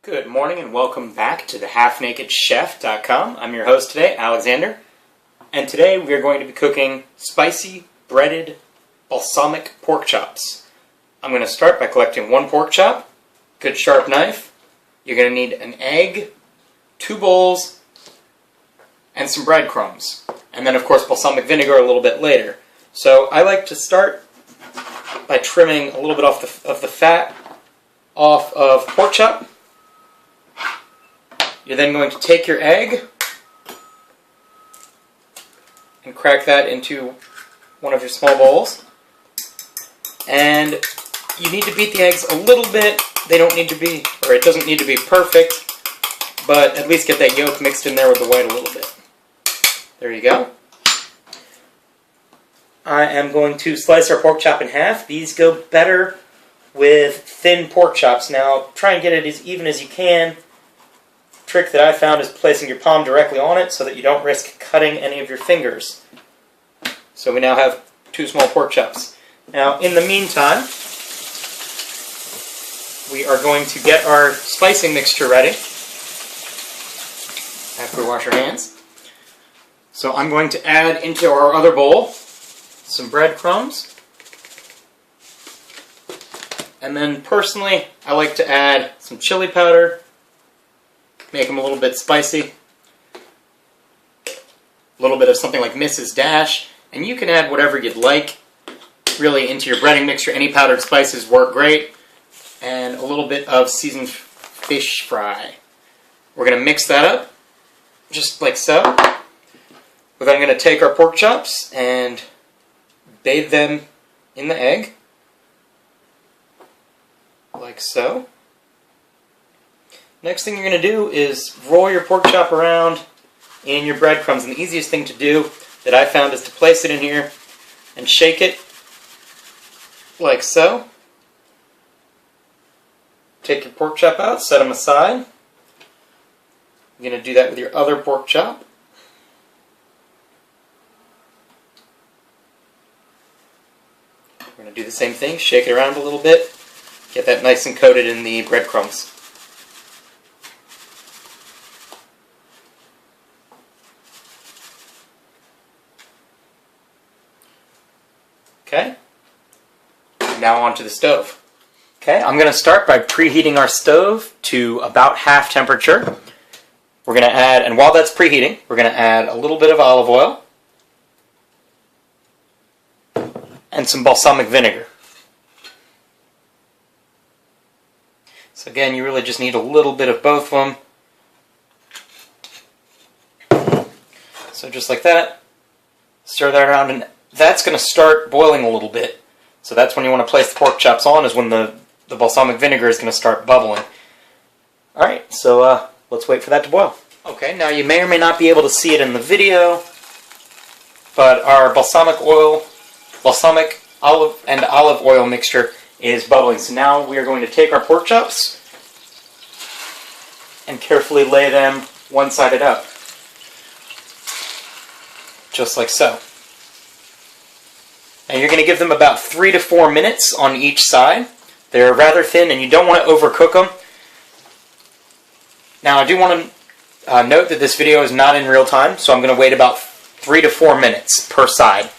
Good morning and welcome back to the halfnakedchef.com. I'm your host today, Alexander, and today we are going to be cooking spicy breaded balsamic pork chops. I'm going to start by collecting one pork chop, good sharp knife. You're going to need an egg, 2 bowls, and some breadcrumbs. And then of course balsamic vinegar a little bit later. So I like to start by trimming a little bit of the fat off of pork chop. You're then going to take your egg and crack that into one of your small bowls. And you need to beat the eggs a little bit. They don't need to be, or it doesn't need to be perfect, but at least get that yolk mixed in there with the white a little bit. There you go. I am going to slice our pork chop in half. These go better with thin pork chops. Now, try and get it as even as you can. Trick that I found is placing your palm directly on it so that you don't risk cutting any of your fingers. So we now have 2 small pork chops. Now, in the meantime, we are going to get our spicing mixture ready after we wash our hands. So I'm going to add into our other bowl some breadcrumbs. And then personally, I like to add some chili powder. Make them a little bit spicy. A little bit of something like Mrs. Dash. And you can add whatever you'd like really into your breading mixture. Any powdered spices work great. And a little bit of seasoned fish fry. We're going to mix that up just like so. We're then going to take our pork chops and bathe them in the egg like so. Next thing you're going to do is roll your pork chop around in your breadcrumbs. And the easiest thing to do that I found is to place it in here and shake it like so. Take your pork chop out, set them aside. You're going to do that with your other pork chop. We're going to do the same thing, shake it around a little bit, get that nice and coated in the breadcrumbs. Okay, now onto the stove. Okay, I'm going to start by preheating our stove to about half temperature. We're going to add, and while that's preheating, we're going to add a little bit of olive oil and some balsamic vinegar. So again, you really just need a little bit of both of them. So just like that, stir that around, and that's going to start boiling a little bit. So that's when you want to place the pork chops on, is when the balsamic vinegar is going to start bubbling. Alright, so let's wait for that to boil. Okay, now you may or may not be able to see it in the video, but our balsamic olive oil mixture is bubbling. So now we are going to take our pork chops and carefully lay them one-sided up. Just like so. And you're going to give them about 3 to 4 minutes on each side. They're rather thin and you don't want to overcook them. Now I do want to note that this video is not in real time, so I'm going to wait about 3 to 4 minutes per side.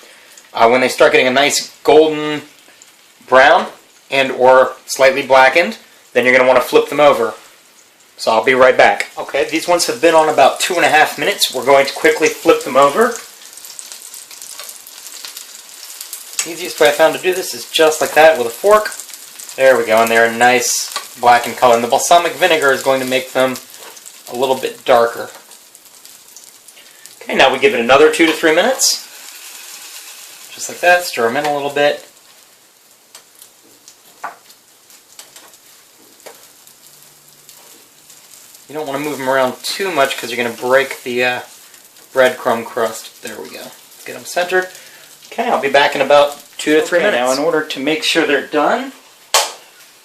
When they start getting a nice golden brown and or slightly blackened, then you're going to want to flip them over. So I'll be right back. Okay, these ones have been on about 2.5 minutes. We're going to quickly flip them over. The easiest way I found to do this is just like that with a fork. There we go, and they're a nice black in color. And the balsamic vinegar is going to make them a little bit darker. Okay, now we give it another 2 to 3 minutes. Just like that, stir them in a little bit. You don't want to move them around too much because you're going to break the breadcrumb crust. There we go. Let's get them centered. Okay, I'll be back in about 2 to 3 minutes. Now, in order to make sure they're done,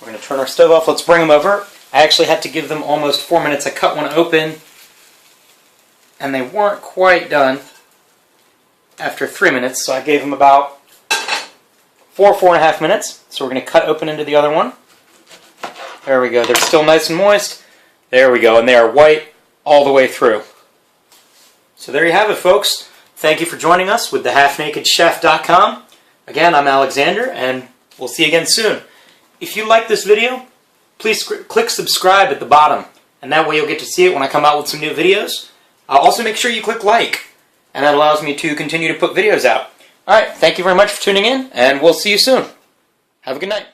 we're going to turn our stove off. Let's bring them over. I actually had to give them almost 4 minutes. I cut one open, and they weren't quite done after 3 minutes, so I gave them about 4.5 minutes. So we're going to cut open into the other one. There we go. They're still nice and moist. There we go, and they are white all the way through. So there you have it, folks. Thank you for joining us with the halfnakedchef.com. Again, I'm Alexander, and we'll see you again soon. If you like this video, please click subscribe at the bottom, and that way you'll get to see it when I come out with some new videos. Also make sure you click like, and that allows me to continue to put videos out. Alright, thank you very much for tuning in, and we'll see you soon. Have a good night.